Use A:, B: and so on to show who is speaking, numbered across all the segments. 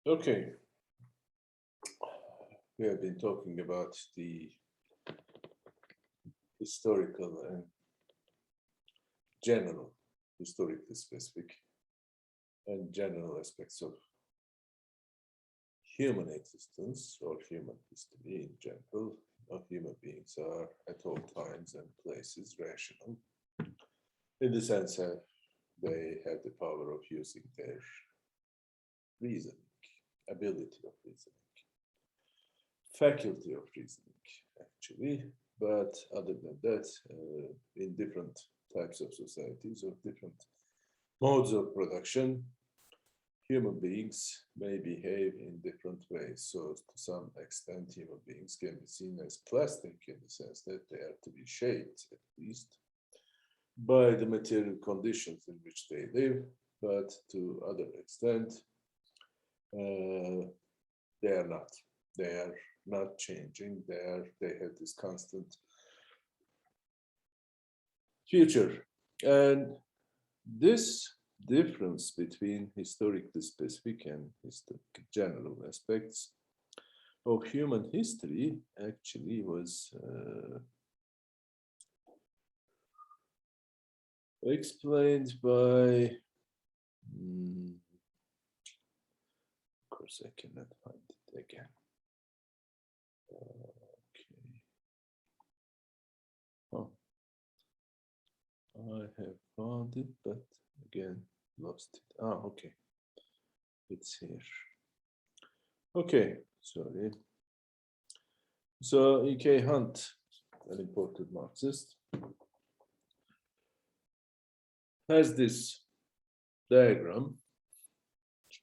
A: Okay, we have been talking about the historical and general, historically specific, and general aspects of human existence or human history in general. Human beings are at all times and places rational, in the sense that they have the power of using their reasoning, ability of reasoning, faculty of reasoning, actually. But other than that, in different types of societies or different modes of production, human beings may behave in different ways. So to some extent, human beings can be seen as plastic in the sense that they are to be shaped, at least, by the material conditions in which they live, but to other extent, they are not. They are not changing. They have this constant future. And this difference between historically specific and general aspects of human history actually was explained by, of course, I cannot find it again. Okay. Oh, I have found it, but again, lost it. Ah, okay. It's here. Okay, sorry. So E.K. Hunt, an important Marxist, has this diagram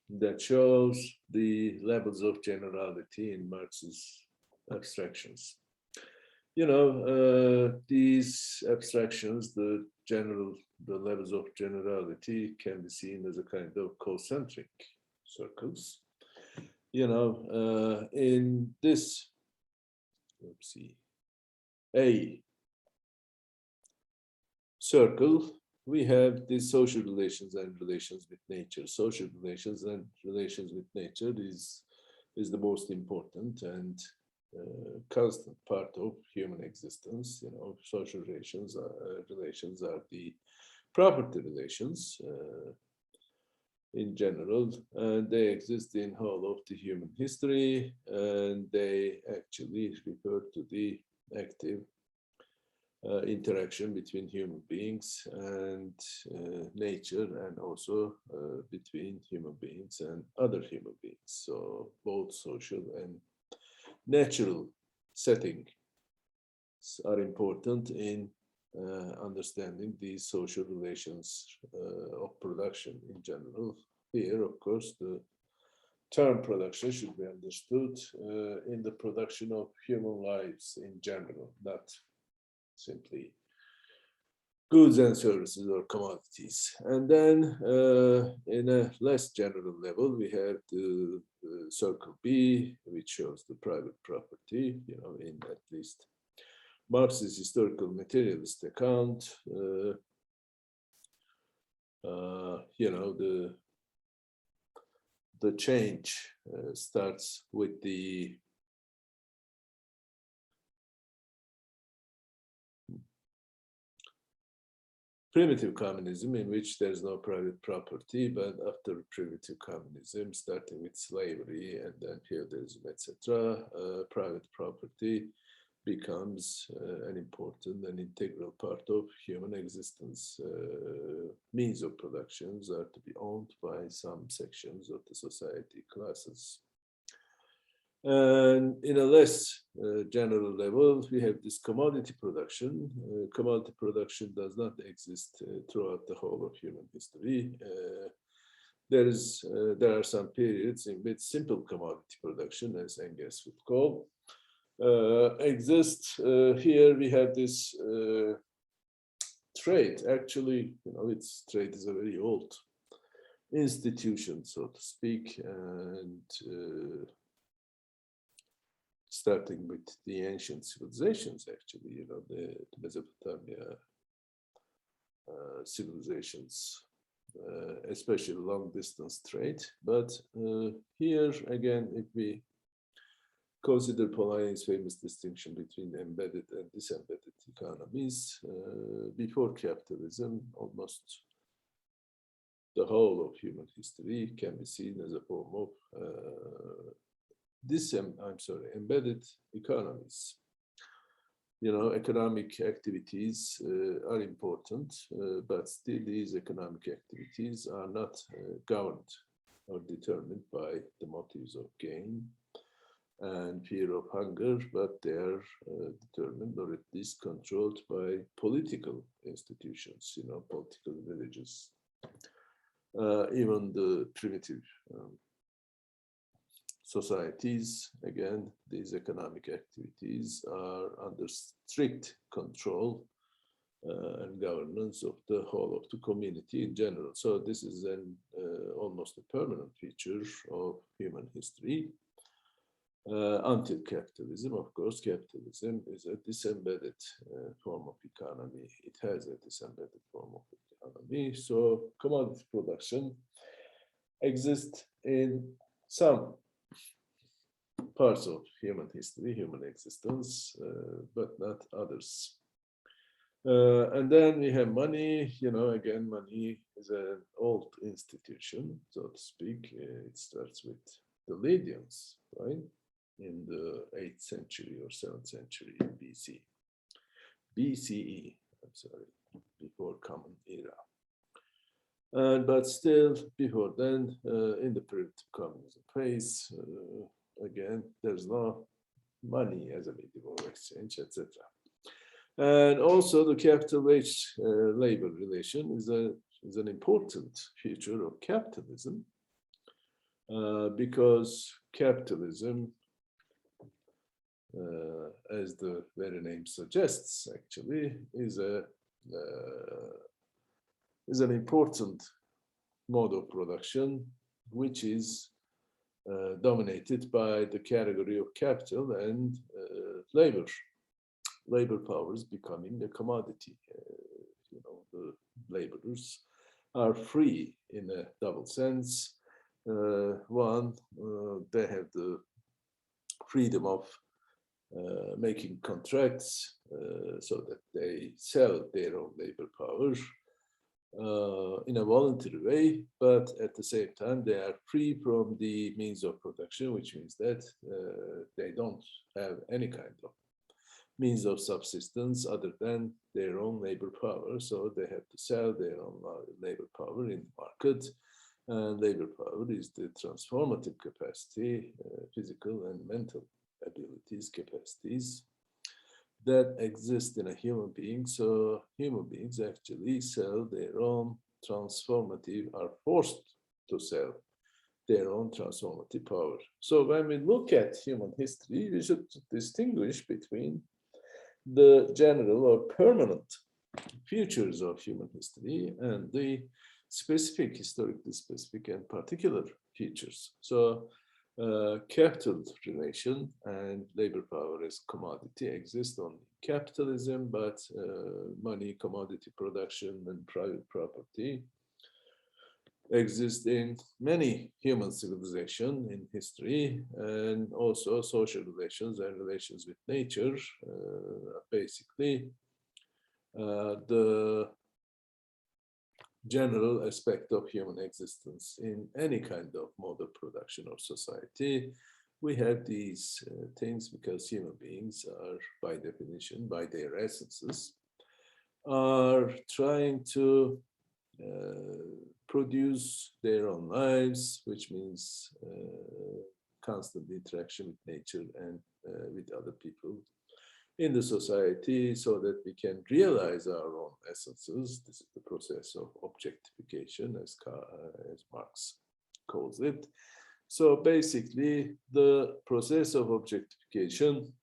A: that shows the levels of generality in Marx's abstractions. You know, these abstractions, the levels of generality can be seen as a kind of concentric circles. You know, in this, let's see, A circle, we have the social relations and relations with nature. Social relations and relations with nature is the most important and constant part of human existence. You know, social relations are the property relations in general, and they exist in whole of the human history, and they actually refer to the active interaction between human beings and nature, and also between human beings and other human beings. So both social and natural settings are important in understanding these social relations of production in general. Here, of course, the term production should be understood in the production of human lives in general, not simply goods and services or commodities. And then in a less general level, we have the circle B, which shows the private property, you know, in at least Marx's historical materialist account. You know, the change starts with the primitive communism, in which there's no private property, but after primitive communism, starting with slavery and then feudalism, etc., private property becomes an important and integral part of human existence. Means of productions are to be owned by some sections of the society classes. And in a less general level, we have this commodity production. Commodity production does not exist throughout the whole of human history. There are some periods in which simple commodity production, as Engels would call, exists. Here we have this trade. Actually, you know, trade is a very old institution, so to speak, and starting with the ancient civilizations, actually, you know, the Mesopotamia civilizations especially long distance trade. But here again, if we consider Polanyi's famous distinction between embedded and disembedded economies, before capitalism, almost the whole of human history can be seen as a form of embedded economies. You know, economic activities are important, but still these economic activities are not governed or determined by the motives of gain and fear of hunger, but they are determined or at least controlled by political institutions, you know, political villages. Even the primitive societies, again, these economic activities are under strict control and governance of the whole of the community in general. So this is an almost a permanent feature of human history until capitalism. Of course, capitalism is a disembedded form of economy. It has a disembedded form of economy. So commodity production exists in some parts of human history, human existence, but not others. And then we have money. You know, again, money is an old institution, so to speak. It starts with the Lydians, right? In the 8th century or 7th century BC. BCE, I'm sorry, before Common Era. But still, before then, in the primitive communism phase, again, there's no money as a medium of exchange, etc. And also the capital wage labor relation is an important feature of capitalism because capitalism, as the very name suggests, actually, is an important mode of production, which is dominated by the category of capital and labor. Labor powers becoming a commodity. You know, the laborers are free in a double sense. One, they have the freedom of making contracts so that they sell their own labor power in a voluntary way, but at the same time, they are free from the means of production, which means that they don't have any kind of means of subsistence other than their own labor power. So they have to sell their own labor power in the market. And labor power is the transformative capacity, physical and mental abilities, capacities that exist in a human being. So human beings actually sell their own transformative, are forced to sell their own transformative power. So when we look at human history, we should distinguish between the general or permanent features of human history and the specific, historically specific and particular features. So capital relation and labor power as commodity exist on capitalism, but money, commodity production, and private property exist in many human civilizations in history, and also social relations and relations with nature. Basically, the general aspect of human existence in any kind of mode of production or society. We have these things because human beings are, by definition, by their essences, are trying to produce their own lives, which means constant interaction with nature and with other people in the society, so that we can realize our own essences. This is the process of objectification, as Marx calls it. So basically, the process of objectification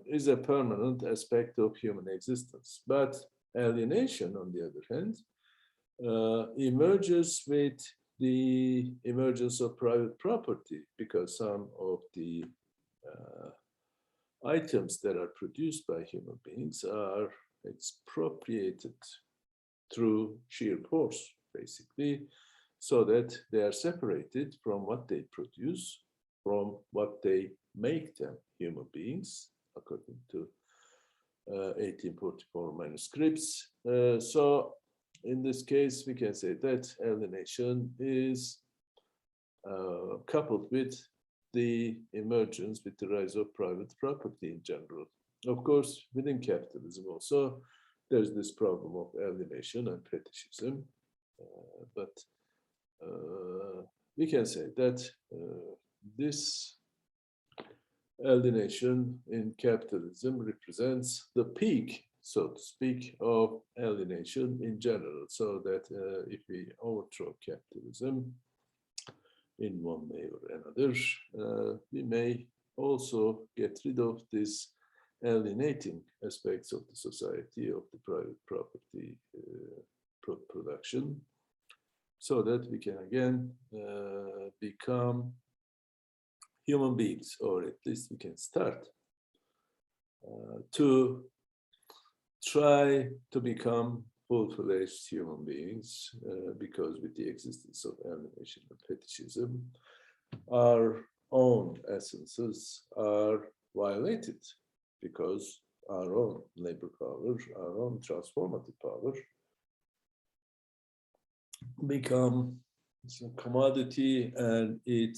A: is a permanent aspect of human existence. But alienation, on the other hand, emerges with the emergence of private property, because some of the items that are produced by human beings are expropriated through sheer force, basically, so that they are separated from what they produce, from what they make them, human beings, according to 1844 manuscripts. So in this case, we can say that alienation is coupled with the emergence, with the rise of private property in general. Of course, within capitalism also, there's this problem of alienation and fetishism, but we can say that this alienation in capitalism represents the peak, so to speak, of alienation in general, so that if we overthrow capitalism in one way or another, we may also get rid of this alienating aspects of the society, of the private property production, so that we can again become human beings, or at least we can start to try to become full-fledged human beings, because with the existence of alienation and fetishism, our own essences are violated, because our own labor power, our own transformative power become a commodity, and it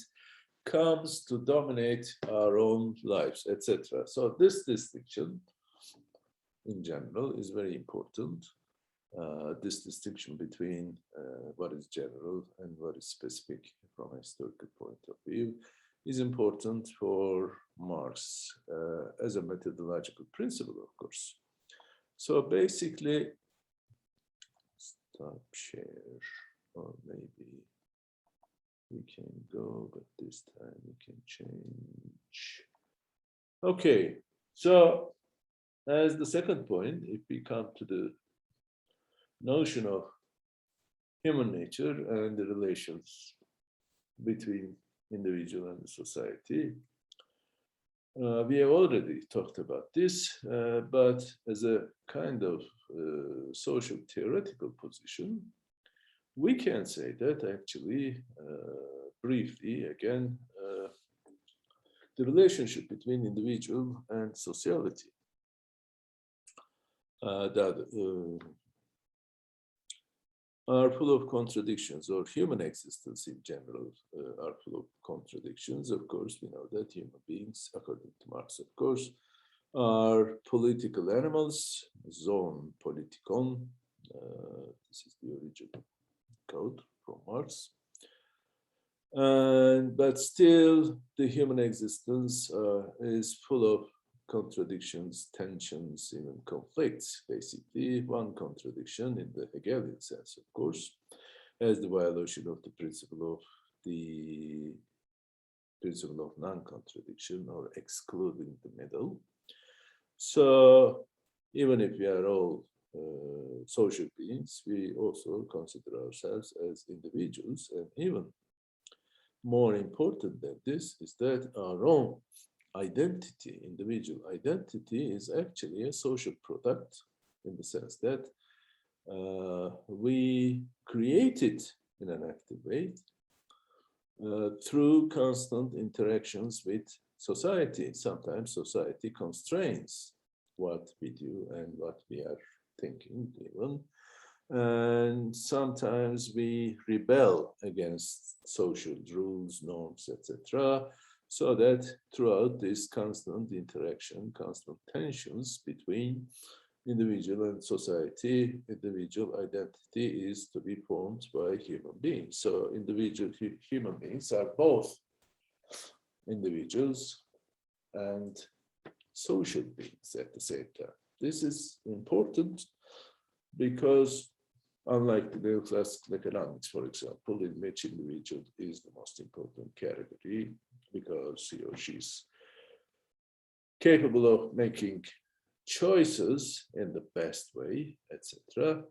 A: comes to dominate our own lives, etc. So this distinction in general is very important. This distinction between what is general and what is specific from a historical point of view is important for Marx as a methodological principle, of course. So basically, stop share, or maybe we can go, but this time we can change. Okay, so as the second point, if we come to the notion of human nature and the relations between individual and society, we have already talked about this, but as a kind of social theoretical position, we can say that actually, briefly again, the relationship between individual and sociality are full of contradictions, or human existence in general are full of contradictions. Of course, we know that human beings, according to Marx, of course, are political animals, zoon politikon. This is the original code from Marx. But still, the human existence is full of contradictions, tensions, even conflicts, basically. One contradiction in the Hegelian sense, of course, as the violation of the principle of non-contradiction, or excluding the middle. So even if we are all social beings, we also consider ourselves as individuals, and even more important than this is that our own identity, individual identity, is actually a social product, in the sense that we create it in an active way through constant interactions with society. Sometimes society constrains what we do and what we are thinking even. And sometimes we rebel against social rules, norms, etc. So that throughout this constant interaction, constant tensions between individual and society, individual identity is to be formed by human beings. So individual human beings are both individuals and social beings at the same time. This is important because, unlike the neoclassical economics, for example, in which individual is the most important category because he or she is capable of making choices in the best way, etc.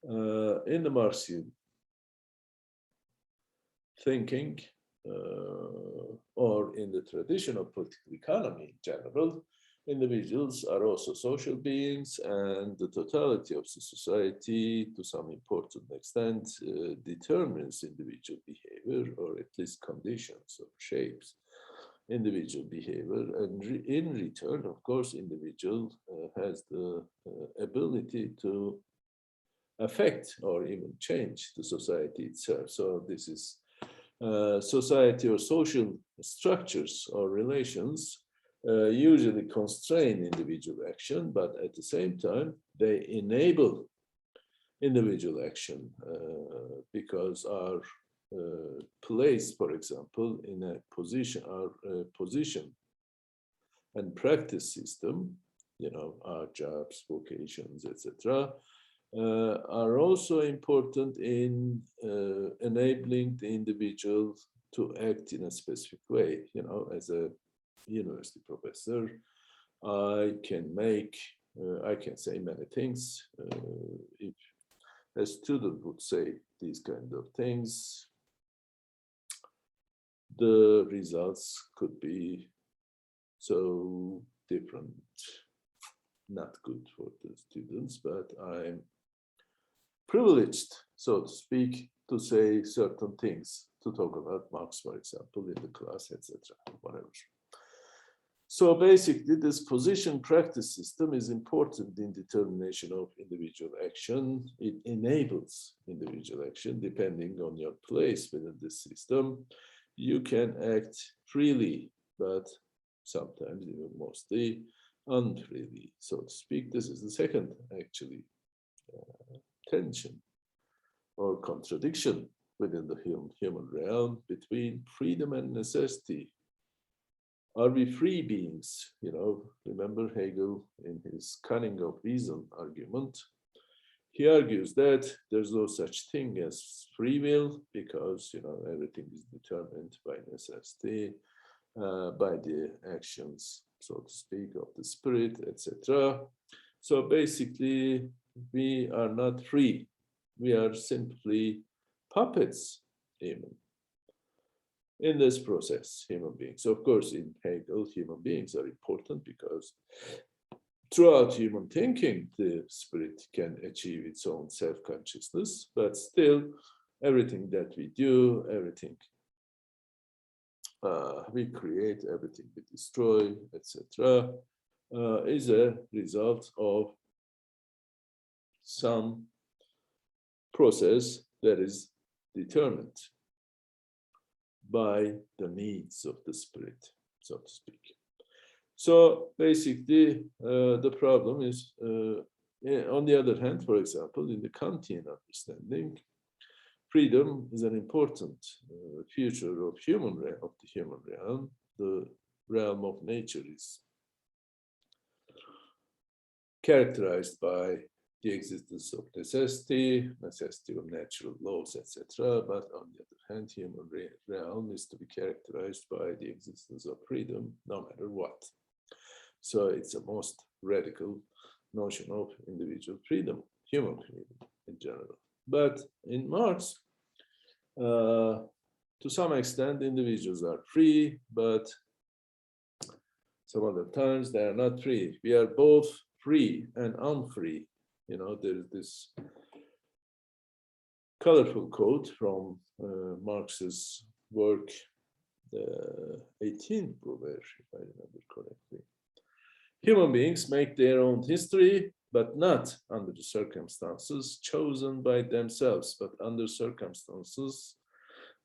A: In the Marxian thinking, or in the tradition of political economy in general, Individuals are also social beings, and the totality of the society, to some important extent, determines individual behavior, or at least conditions or shapes individual behavior. And in return, of course, individual has the ability to affect or even change the society itself. So this is society or social structures or relations usually constrain individual action, but at the same time, they enable individual action because our place, for example, in a position, our position and practice system, you know, our jobs, vocations, etc., are also important in enabling the individual to act in a specific way. You know, as a university professor, I can say many things. If a student would say these kind of things, the results could be so different, not good for the students, but I'm privileged, so to speak, to say certain things, to talk about Marx, for example, in the class, etc., whatever. So basically, this position practice system is important in determination of individual action. It enables individual action depending on your place within this system. You can act freely, but sometimes even mostly unfreely, so to speak. This is the second, actually, tension or contradiction within the human realm between freedom and necessity. Are we free beings? You know, remember Hegel in his cunning of reason argument. He argues that there's no such thing as free will because, you know, everything is determined by necessity, by the actions, so to speak, of the spirit, etc. So basically, we are not free. We are simply puppets, even, in this process, human beings. Of course, in Hegel, human beings are important because throughout human thinking, the spirit can achieve its own self-consciousness, but still, everything that we do, everything we create, everything we destroy, etc., is a result of some process that is determined by the needs of the spirit, so to speak. So basically, the problem is, on the other hand, for example, in the Kantian understanding, freedom is an important feature of the human realm. The realm of nature is characterized by the existence of necessity of natural laws, etc. But on the other hand, human realm is to be characterized by the existence of freedom, no matter what. So it's a most radical notion of individual freedom, human freedom in general. But in Marx, to some extent, individuals are free, but some other times they are not free. We are both free and unfree. You know, there's this colorful quote from Marx's work, the 18th Brubaire, if I remember correctly. Human beings make their own history, but not under the circumstances chosen by themselves, but under circumstances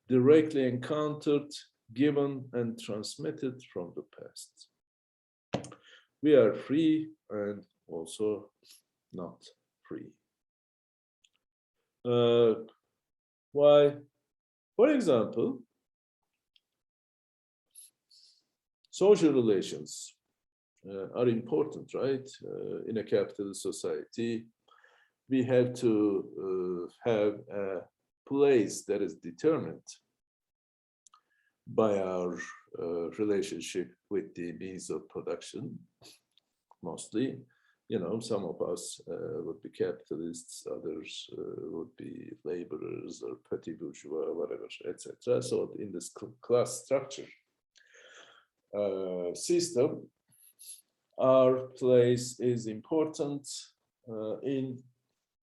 A: directly encountered, given, and transmitted from the past. We are free and also not free. Why? For example, social relations are important, right? In a capitalist society, we have to have a place that is determined by our relationship with the means of production, mostly. You know, some of us would be capitalists, others would be laborers or petit bourgeois, whatever, etc. So in this class structure system, our place is important in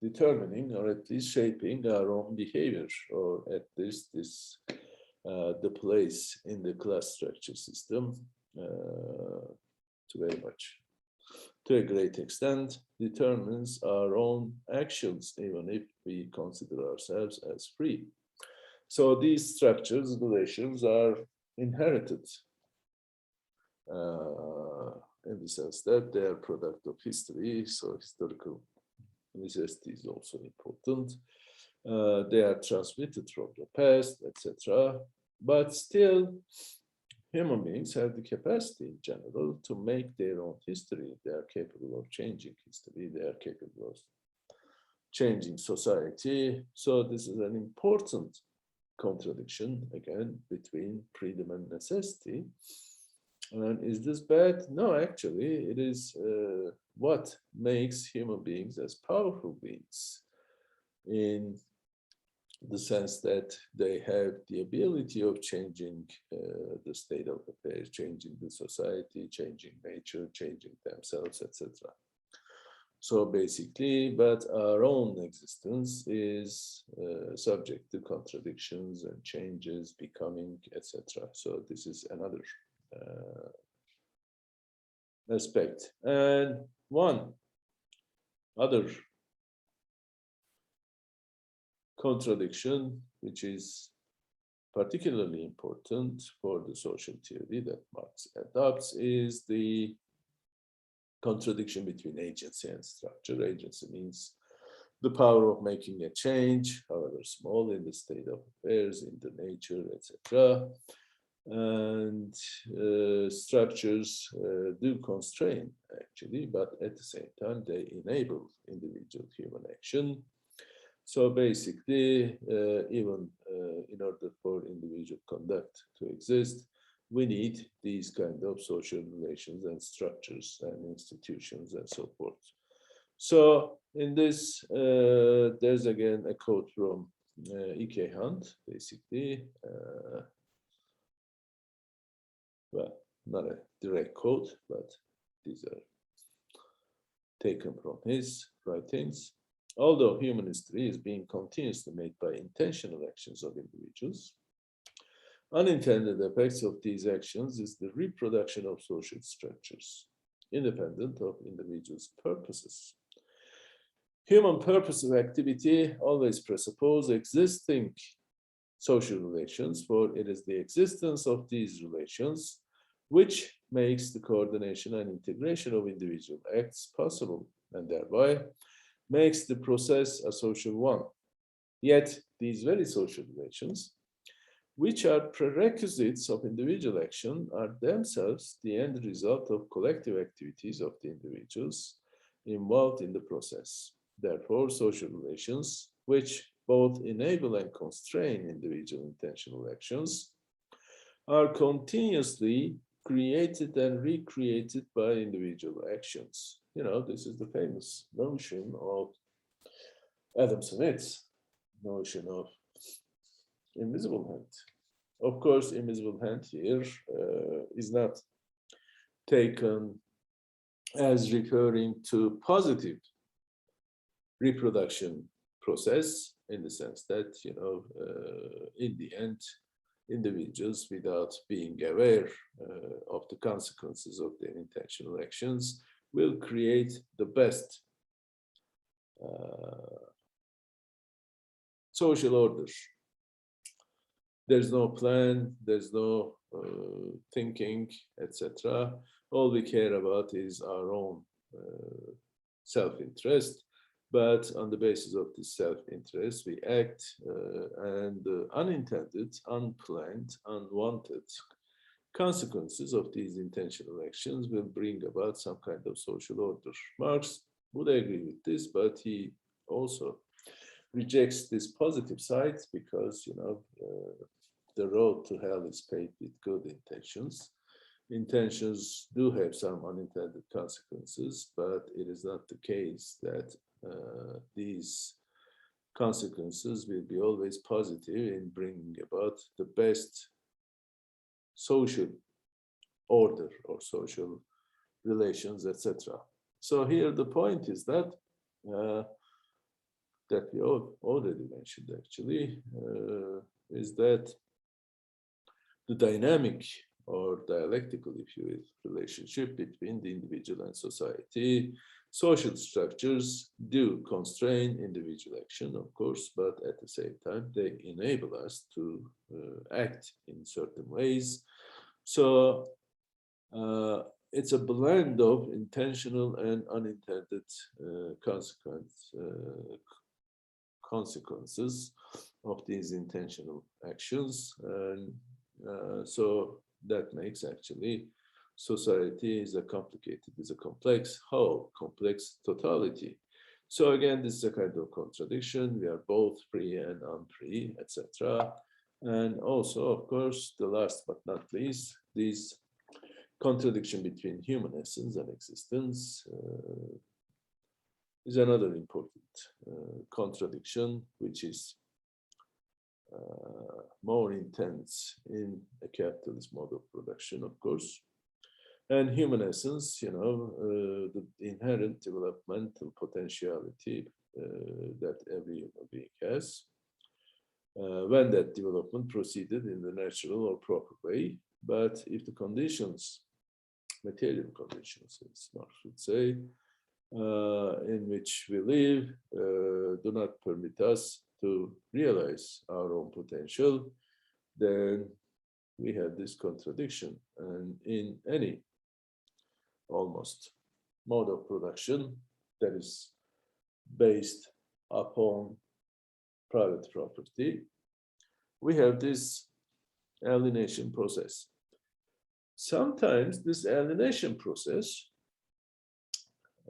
A: determining or at least shaping our own behavior, or at least this the place in the class structure system to very much, to a great extent, determines our own actions, even if we consider ourselves as free. So these structures, relations, are inherited in the sense that they are product of history. So historical necessity is also important. They are transmitted from the past, etc. But still, human beings have the capacity in general to make their own history. They are capable of changing history. They are capable of changing society. So this is an important contradiction, again, between freedom and necessity. And is this bad? No, actually, it is what makes human beings as powerful beings, in the sense that they have the ability of changing the state of affairs, changing the society, changing nature, changing themselves, etc. So basically, but our own existence is subject to contradictions and changes, becoming, etc. So this is another aspect. And one other contradiction, which is particularly important for the social theory that Marx adopts, is the contradiction between agency and structure. Agency means the power of making a change, however small, in the state of affairs, in the nature, etc. And structures do constrain, actually, but at the same time, they enable individual human action. So basically, even in order for individual conduct to exist, we need these kind of social relations and structures and institutions and so forth. So in this, there's again a quote from E.K. Hunt, basically. Well, not a direct quote, but these are taken from his writings. Although human history is being continuously made by intentional actions of individuals, unintended effects of these actions is the reproduction of social structures, independent of individuals' purposes. Human purpose of activity always presupposes existing social relations, for it is the existence of these relations which makes the coordination and integration of individual acts possible, and thereby makes the process a social one. Yet these very social relations, which are prerequisites of individual action, are themselves the end result of collective activities of the individuals involved in the process. Therefore, social relations, which both enable and constrain individual intentional actions, are continuously created and recreated by individual actions. You know, this is the famous notion of Adam Smith's notion of invisible hand. Of course, invisible hand here is not taken as referring to positive reproduction process, in the sense that, you know, in the end, individuals, without being aware of the consequences of their intentional actions, will create the best social order. There's no plan, there's no thinking, etc. All we care about is our own self-interest. But on the basis of this self-interest, we act, and the unintended, unplanned, unwanted consequences of these intentional actions will bring about some kind of social order. Marx would agree with this, but he also rejects this positive side because, you know, the road to hell is paved with good intentions. Intentions do have some unintended consequences, but it is not the case that these consequences will be always positive in bringing about the best social order or social relations, etc. So here the point is that that we already mentioned actually, is that the dynamic or dialectical, if you will, relationship between the individual and society. Social structures do constrain individual action, of course, but at the same time, they enable us to act in certain ways. So it's a blend of intentional and unintended consequences of these intentional actions. And so that makes actually society is a complex whole, complex totality. So again, this is a kind of contradiction. We are both free and unfree, etc. And also, of course, the last but not least, these contradiction between human essence and existence is another important contradiction, which is more intense in a capitalist mode of production, of course. And human essence, the inherent developmental potentiality that every human being has, when that development proceeded in the natural or proper way. But if the conditions, material conditions, as Marx would say, in which we live, do not permit us to realize our own potential, then we have this contradiction. And in any almost mode of production that is based upon private property, we have this alienation process. Sometimes this alienation process,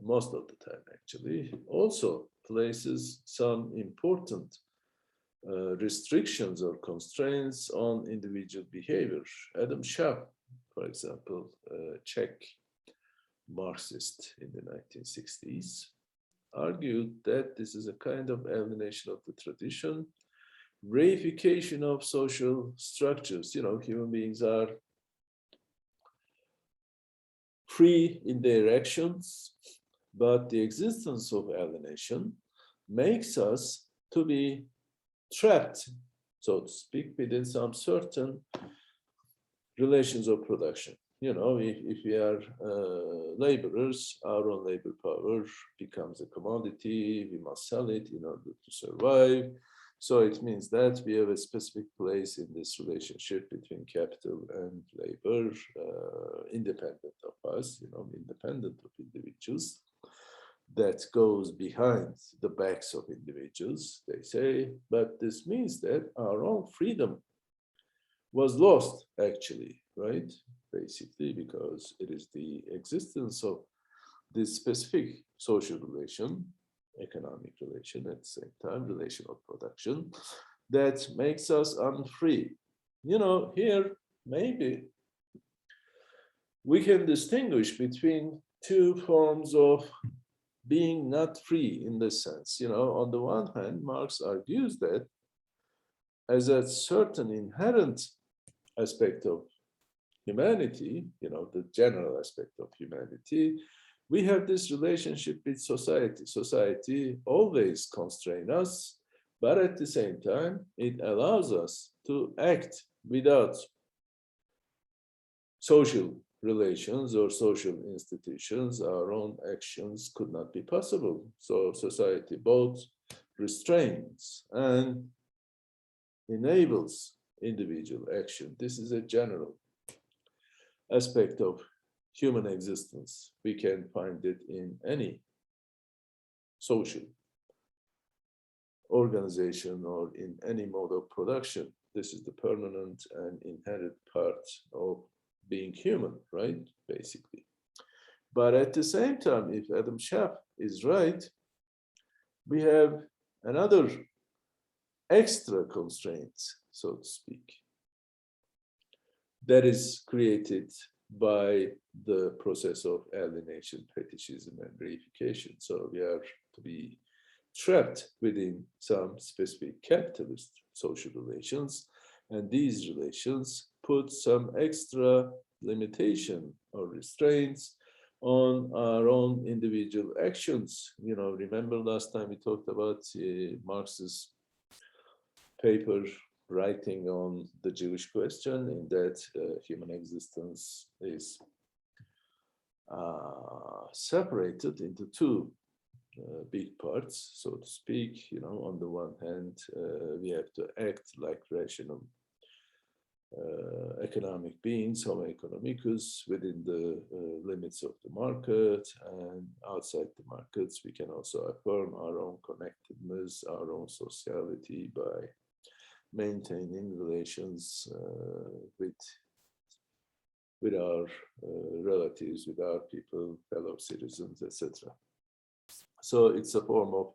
A: most of the time actually, also places some important restrictions or constraints on individual behavior. Adam Schaff, for example, Czech Marxist in the 1960s, argued that this is a kind of alienation of the tradition, reification of social structures. Human beings are free in their actions, but the existence of alienation makes us to be trapped, so to speak, within some certain relations of production. If we are laborers, our own labor power becomes a commodity. We must sell it in order to survive. So it means that we have a specific place in this relationship between capital and labor, independent of us, independent of individuals, that goes behind the backs of individuals, they say. But this means that our own freedom was lost, actually, right? Basically, because it is the existence of this specific social relation, economic relation, at the same time, relation of production, that makes us unfree. Here, maybe we can distinguish between two forms of being not free in this sense. On the one hand, Marx argues that as a certain inherent aspect of humanity, the general aspect of humanity, we have this relationship with society. Society always constrains us, but at the same time, it allows us to act without social relations or social institutions. Our own actions could not be possible. So society both restrains and enables individual action. This is a general aspect of human existence. We can find it in any social organization or in any mode of production. This is the permanent and inherent part of being human, right? Basically. But at the same time, if Adam Schaff is right, we have another extra constraints, so to speak, that is created by the process of alienation, fetishism, and reification. So we are to be trapped within some specific capitalist social relations, and these relations put some extra limitation or restraints on our own individual actions. Remember last time we talked about Marx's paper writing on the Jewish question, in that human existence is separated into two big parts, so to speak. On the one hand, we have to act like rational economic beings, Homo economicus, within the limits of the market, and outside the markets, we can also affirm our own connectedness, our own sociality by maintaining relations with our relatives, with our people, fellow citizens, etc. So it's a form of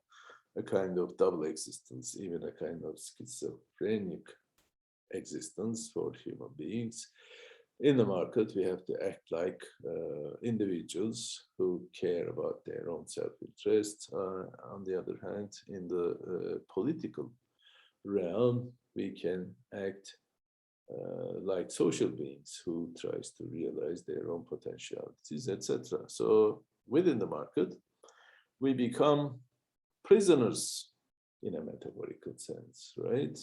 A: a kind of double existence, even a kind of schizophrenic existence for human beings. In the market, we have to act like individuals who care about their own self-interest. On the other hand, in the political realm, we can act like social beings who tries to realize their own potentialities, etc. So within the market, we become prisoners in a metaphorical sense, right?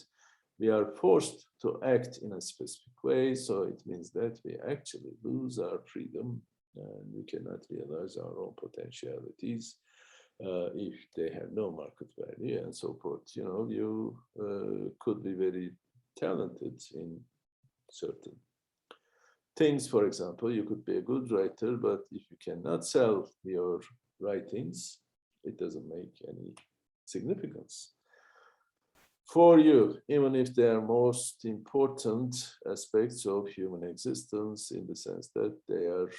A: We are forced to act in a specific way, so it means that we actually lose our freedom and we cannot realize our own potentialities if they have no market value and so forth. You could be very talented in certain things. For example, you could be a good writer, but if you cannot sell your writings, it doesn't make any significance for you, even if they are most important aspects of human existence, in the sense that they are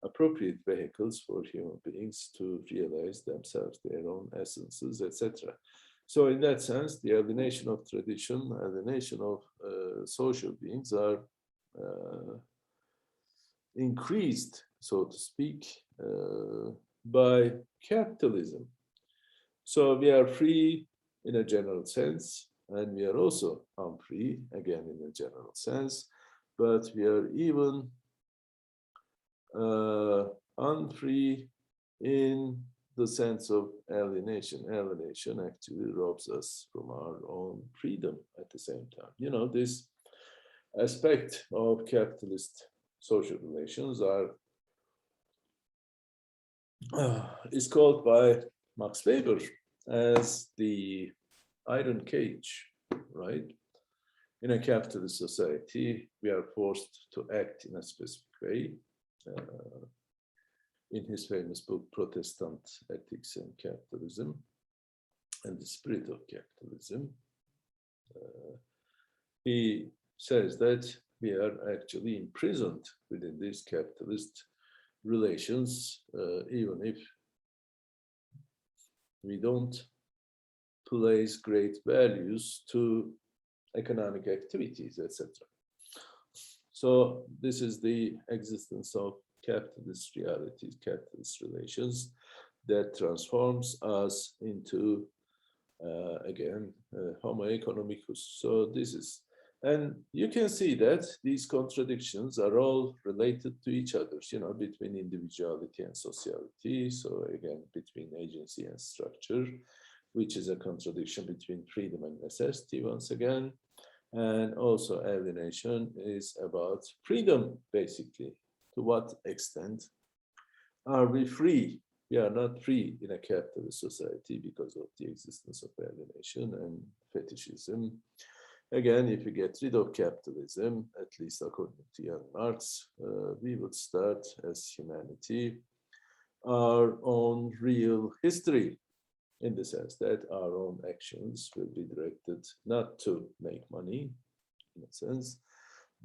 A: appropriate vehicles for human beings to realize themselves, their own essences, etc. So in that sense, the alienation of tradition, alienation of social beings are increased, so to speak, by capitalism. So we are free in a general sense, and we are also unfree, again in a general sense, but we are even unfree in the sense of alienation. Alienation actually robs us from our own freedom at the same time. This aspect of capitalist social relations is called by Max Weber as the iron cage, right? In a capitalist society, we are forced to act in a specific way. In his famous book, Protestant Ethics and Capitalism, and the Spirit of Capitalism, he says that we are actually imprisoned within these capitalist relations, even if we don't place great values to economic activities, etc. So this is the existence of capitalist realities, capitalist relations, that transforms us into, again, Homo economicus. So this is, and you can see that these contradictions are all related to each other, between individuality and sociality. So again, between agency and structure, which is a contradiction between freedom and necessity, once again. And also alienation is about freedom, basically. To what extent are we free? We are not free in a capitalist society because of the existence of alienation and fetishism. Again, if we get rid of capitalism, at least according to young Marx, we would start as humanity our own real history, in the sense that our own actions will be directed not to make money, in a sense,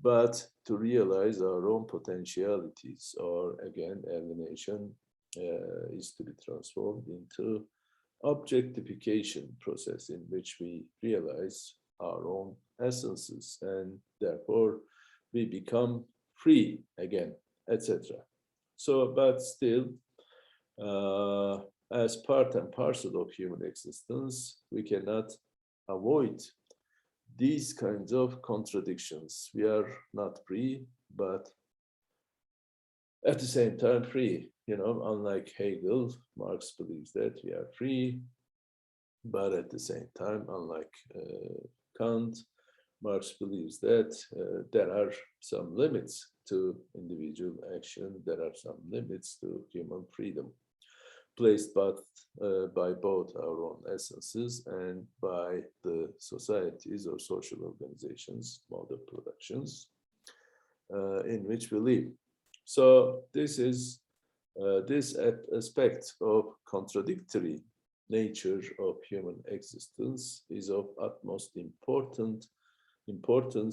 A: but to realize our own potentialities. Or again, alienation is to be transformed into objectification process, in which we realize our own essences, and therefore we become free again, etc. So, but still, as part and parcel of human existence, we cannot avoid these kinds of contradictions. We are not free, but at the same time free. Unlike Hegel, Marx believes that we are free, but at the same time, unlike Kant, Marx believes that there are some limits to individual action, there are some limits to human freedom, placed by both our own essences and by the societies or social organizations, mode of productions in which we live. So this is this aspect of contradictory nature of human existence is of utmost importance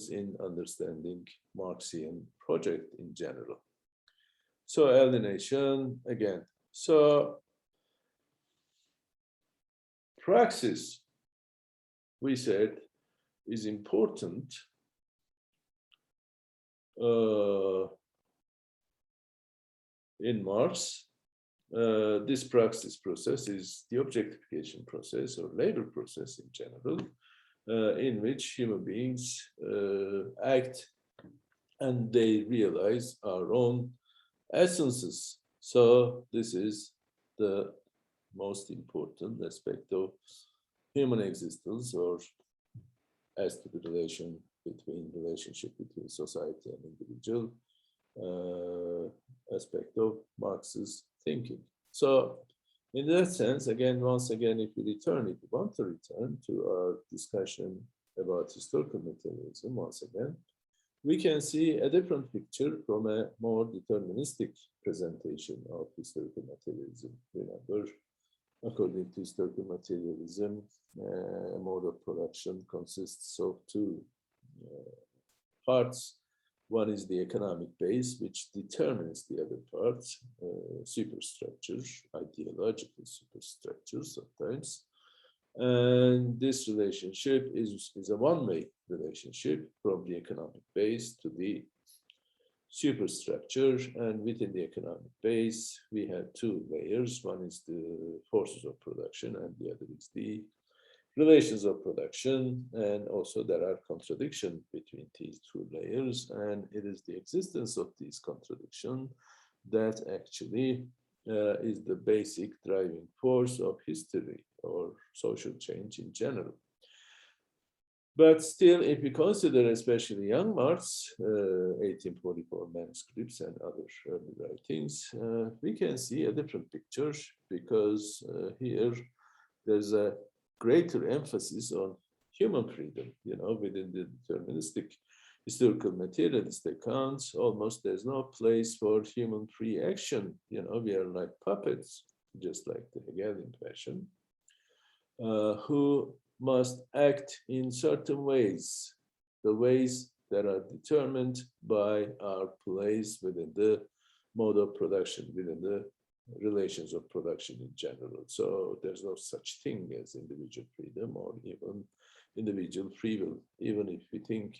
A: in understanding Marxian project in general. So alienation again. So praxis, we said, is important in Marx. This praxis process is the objectification process or labor process in general, in which human beings act and they realize our own essences. So this is the most important aspect of human existence, or as to the relationship between society and individual, aspect of Marx's thinking. So in that sense, once again, if we want to return to our discussion about historical materialism, once again, we can see a different picture from a more deterministic presentation of historical materialism. Remember, according to historical materialism, a mode of production consists of two parts. One is the economic base, which determines the other parts, superstructures, ideological superstructures sometimes. And this relationship is a one-way relationship from the economic base to the superstructure. And within the economic base, we have two layers. One is the forces of production, and the other is the relations of production. And also there are contradictions between these two layers, and it is the existence of these contradictions that actually is the basic driving force of history or social change in general. But still, if we consider especially young Marx, 1844 manuscripts and other early writings, we can see a different picture, because here there's a greater emphasis on human freedom, within the deterministic historical materialist accounts. Almost there's no place for human free action. We are like puppets, just like the Hegelian fashion, who must act in certain ways, the ways that are determined by our place within the mode of production, within the relations of production in general. So there's no such thing as individual freedom or even individual free will. Even if we think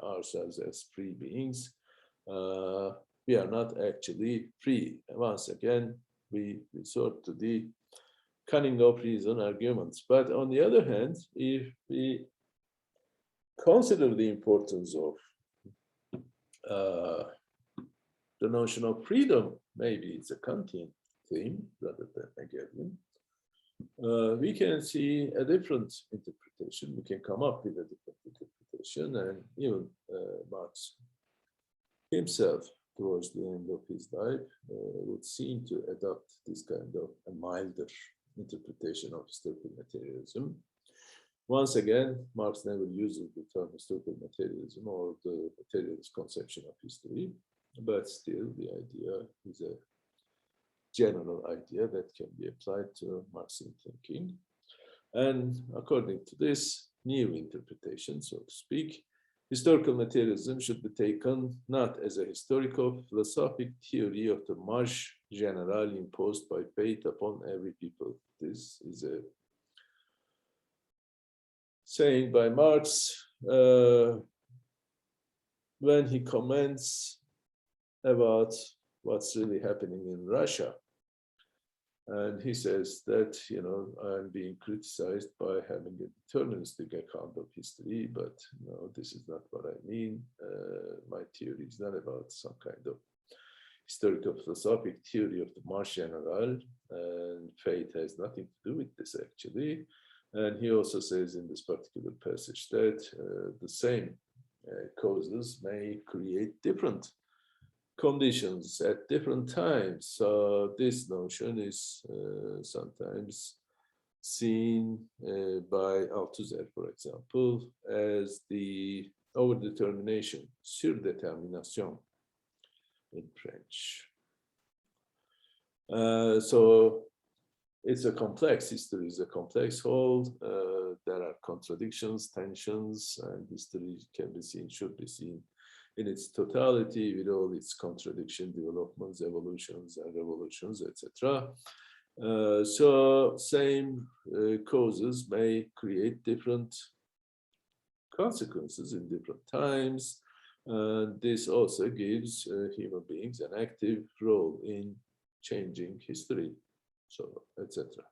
A: ourselves as free beings, we are not actually free. Once again, we resort to the cunning of reason arguments. But on the other hand, if we consider the importance of the notion of freedom, maybe it's a Kantian theme rather than Hegelian, we can see a different interpretation. We can come up with a different interpretation, and even Marx himself, towards the end of his life, would seem to adopt this kind of a milder interpretation of historical materialism. Once again, Marx never uses the term historical materialism or the materialist conception of history, but still the idea is a general idea that can be applied to Marxian thinking. And according to this new interpretation, so to speak, historical materialism should be taken not as a historico-philosophic theory of the marche générale imposed by fate upon every people. This is a saying by Marx when he comments about what's really happening in Russia. And he says that, I'm being criticized by having a deterministic account of history, but no, this is not what I mean. My theory is not about some kind of historical philosophic theory of the Marxian general, and fate has nothing to do with this actually. And he also says in this particular passage that the same causes may create different conditions at different times. So this notion is sometimes seen by Althusser, for example, as the overdetermination, surdétermination in French. So it's a complex, history is a complex whole. There are contradictions, tensions, and history can be seen, should be seen in its totality with all its contradiction, developments, evolutions, and revolutions, etc. So same causes may create different consequences in different times. And this also gives human beings an active role in changing history, so etc.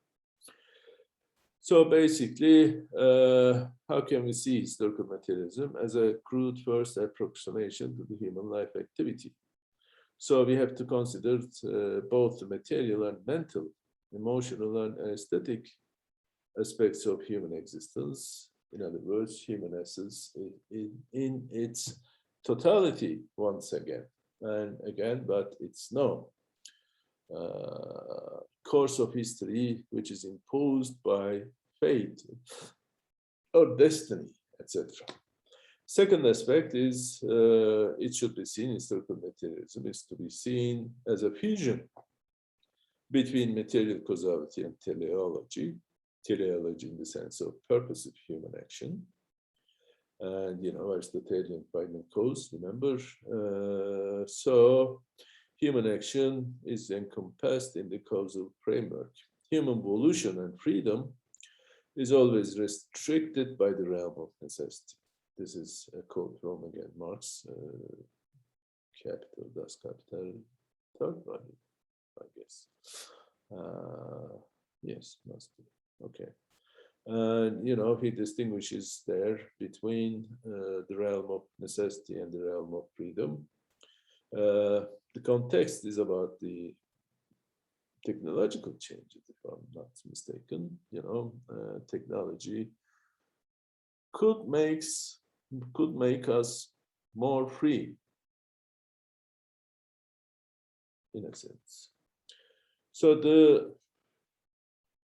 A: So basically, how can we see historical materialism as a crude first approximation to the human life activity? So we have to consider both the material and mental, emotional and aesthetic aspects of human existence. In other words, human essence in its totality once again and again, but it's no course of history which is imposed by fate or destiny, etc. Second aspect is it should be seen, historical materialism is to be seen as a fusion between material causality and teleology in the sense of purposive human action. And, Aristotelian final cause, remember? So human action is encompassed in the causal framework. Human volition and freedom is always restricted by the realm of necessity. This is a quote from, again, Marx, Capital, Das Kapital, third volume, I guess. Yes, must be. Okay. And, he distinguishes there between the realm of necessity and the realm of freedom. The context is about the technological changes, if I'm not mistaken. Technology could make us more free, in a sense. So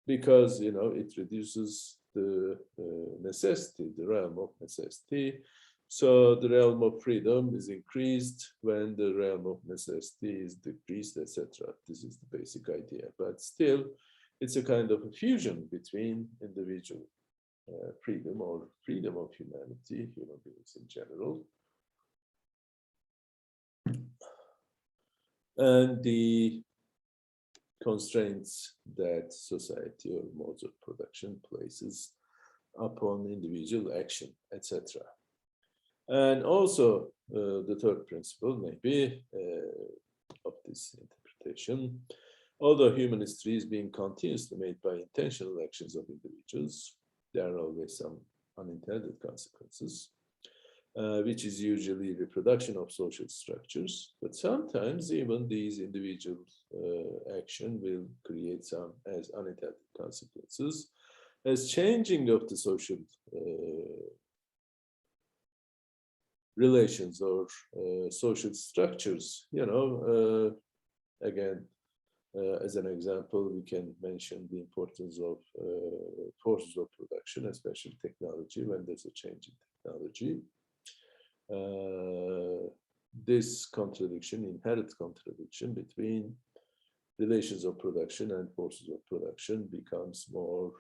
A: because it reduces the necessity, the realm of necessity. So the realm of freedom is increased when the realm of necessity is decreased, etc. This is the basic idea. But still, it's a kind of a fusion between individual freedom or freedom of humanity, human beings in general, and the constraints that society or modes of production places upon individual action, etc. And also, the third principle maybe of this interpretation, although human history is being continuously made by intentional actions of individuals, there are always some unintended consequences, which is usually reproduction of social structures. But sometimes even these individual action will create some as unintended consequences, as changing of the social relations or social structures. Again, as an example, we can mention the importance of forces of production, especially technology, when there's a change in technology. This contradiction, inherent contradiction between relations of production and forces of production becomes more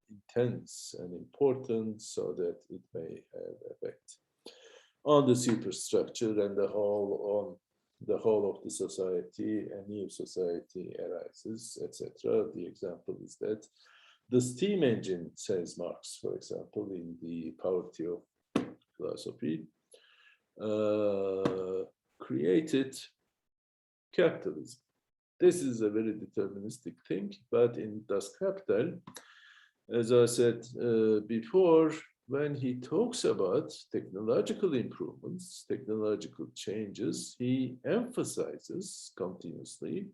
A: intense and important, so that it may have effect on the superstructure and the whole of the society. A new society arises, etc. The example is that the steam engine, says Marx, for example, in the Poverty of Philosophy, created capitalism. this is a very deterministic thing, but in Das Kapital, as I said before, when he talks about technological improvements, technological changes, he emphasizes continuously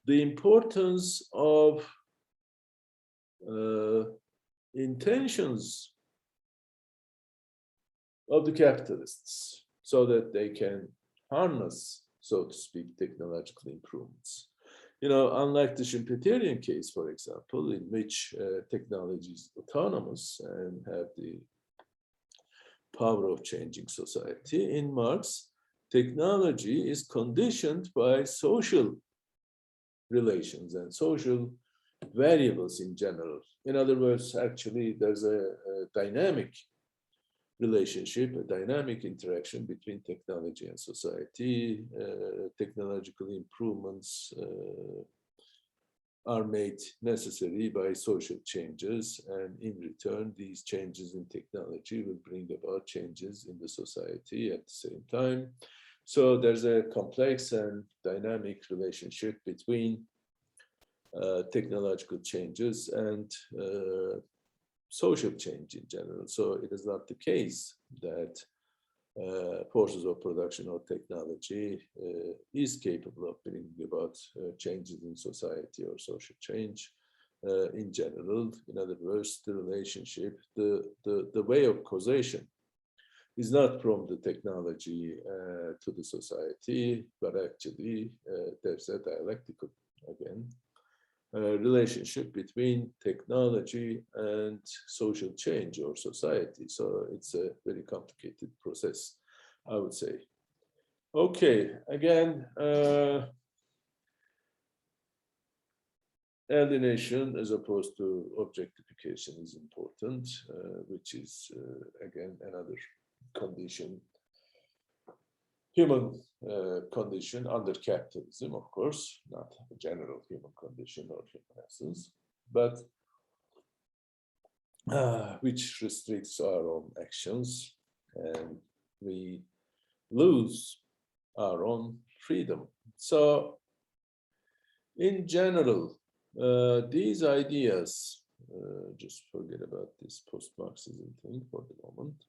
A: the importance of intentions of the capitalists so that they can harness, so to speak, technological improvements. You know, unlike the Schumpeterian case, for example, in which technology is autonomous and have the power of changing society, in Marx, technology is conditioned by social relations and social variables in general. In other words, actually, there's a dynamic relationship, a dynamic interaction between technology and society. Technological improvements are made necessary by social changes, and in return, these changes in technology will bring about changes in the society at the same time. So there's a complex and dynamic relationship between technological changes and social change in general. So it is not the case that forces of production or technology is capable of bringing about changes in society or social change in general. In other words, the relationship, the way of causation is not from the technology to the society, but actually there's a dialectical, again, relationship between technology and social change or society. So it's a very complicated process, I would say. Okay, again, alienation as opposed to objectification is important, which is, again, another condition, human condition under capitalism, of course, not a general human condition or human essence, but which restricts our own actions, and we lose our own freedom. So, in general, these ideas, just forget about this post-Marxism thing for the moment.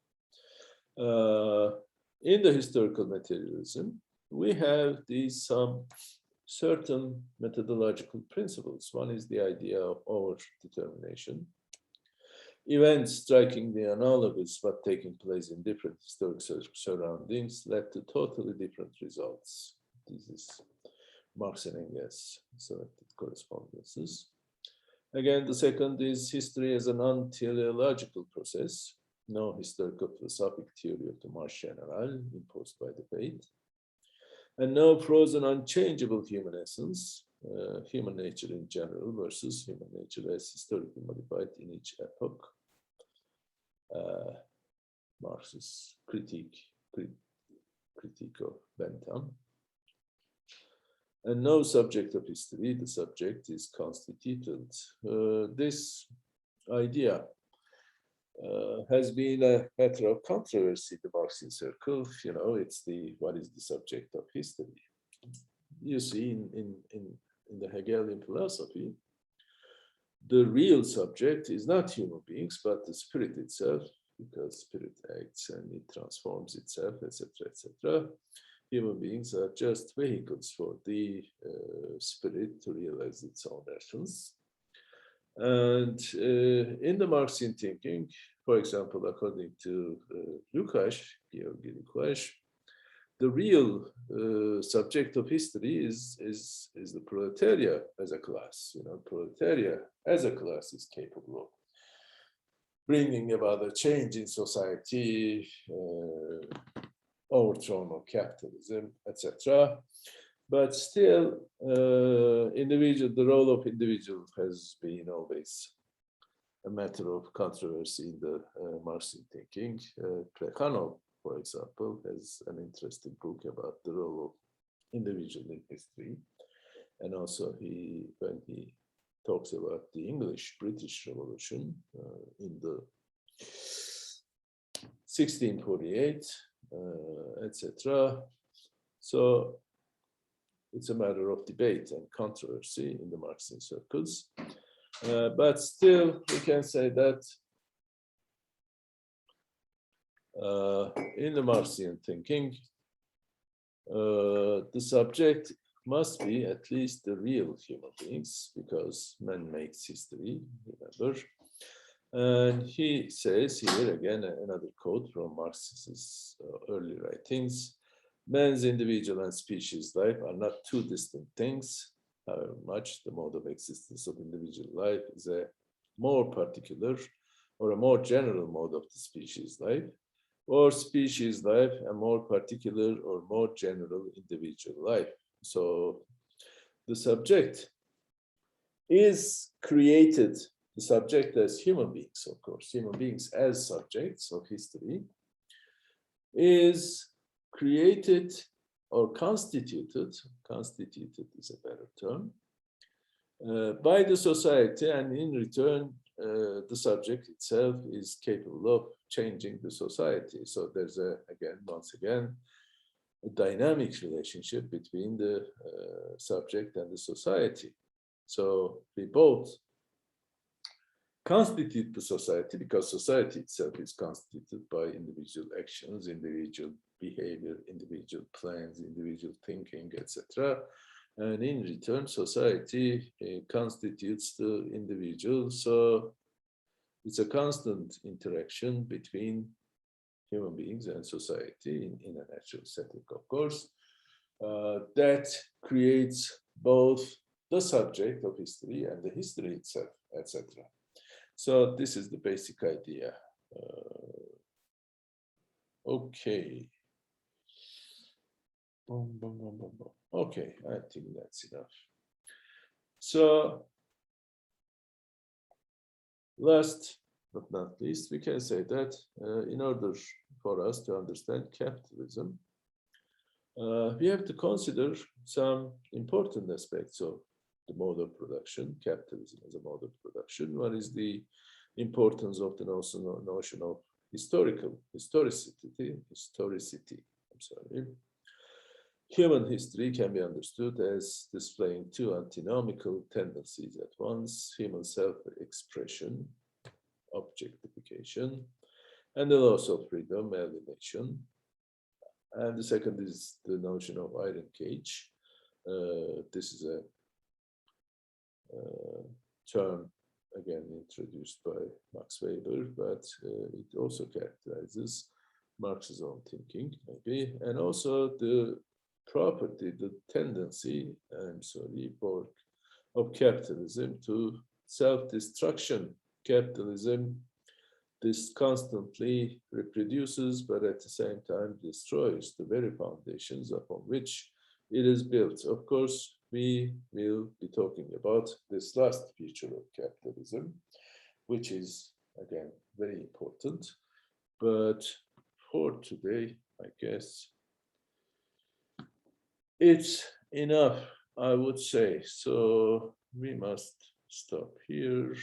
A: In the historical materialism, we have these some certain methodological principles. One is the idea of over-determination. Events strikingly analogous but taking place in different historic surroundings led to totally different results. This is Marx and Engels selected correspondences. Again, the second is history as a non-teleological process. No historical philosophic theory of the marche générale imposed by the fate, and no frozen unchangeable human essence, human nature in general versus human nature as historically modified in each epoch. Marx's critique of Bentham. And no subject of history, the subject is constituted. This idea has been a matter of controversy in the Marxian circle. You know, it's what is the subject of history? You see, in the Hegelian philosophy, the real subject is not human beings, but the spirit itself, because spirit acts and it transforms itself, etc., etc. Human beings are just vehicles for the spirit to realize its own essence. And in the Marxian thinking, for example, according to Lukács, Georgi Lukács, the real subject of history is the proletariat as a class. You know, proletariat as a class is capable of bringing about a change in society, overthrow of capitalism, etc. But still, the role of individual has been always a matter of controversy in the Marxian thinking. Plekhanov, for example, has an interesting book about the role of individual in history. And also when he talks about the British Revolution in the 1648, etc. So it's a matter of debate and controversy in the Marxian circles. But still, we can say that in the Marxian thinking, the subject must be at least the real human beings, because man makes history, remember. And he says here, again, another quote from Marx's early writings: man's individual and species life are not two distinct things. However much the mode of existence of individual life is a more particular or a more general mode of the species life, or species life a more particular or more general individual life. So the subject is created, the subject as human beings, of course, human beings as subjects of history, is created or constituted is a better term, by the society, and in return, the subject itself is capable of changing the society. So there's once again, a dynamic relationship between the subject and the society. So we both constitute the society, because society itself is constituted by individual actions, individual behavior, individual plans, individual thinking, etc. And in return, society constitutes the individual. So it's a constant interaction between human beings and society in a natural setting, of course, that creates both the subject of history and the history itself, etc. So this is the basic idea. Okay. Okay, I think that's enough. So last but not least, we can say that in order for us to understand capitalism, we have to consider some important aspects of the mode of production, capitalism as a mode of production. One is the importance of the notion of historicity. Human history can be understood as displaying two antinomical tendencies at once: human self-expression, objectification, and the loss of freedom, alienation. And the second is the notion of iron cage. This is a term, again, introduced by Max Weber, but it also characterizes Marx's own thinking, maybe, and also the property, the tendency, of capitalism to self-destruction. Capitalism, this constantly reproduces, but at the same time destroys the very foundations upon which it is built. Of course, we will be talking about this last feature of capitalism, which is, again, very important. But for today, I guess it's enough, I would say. So we must stop here.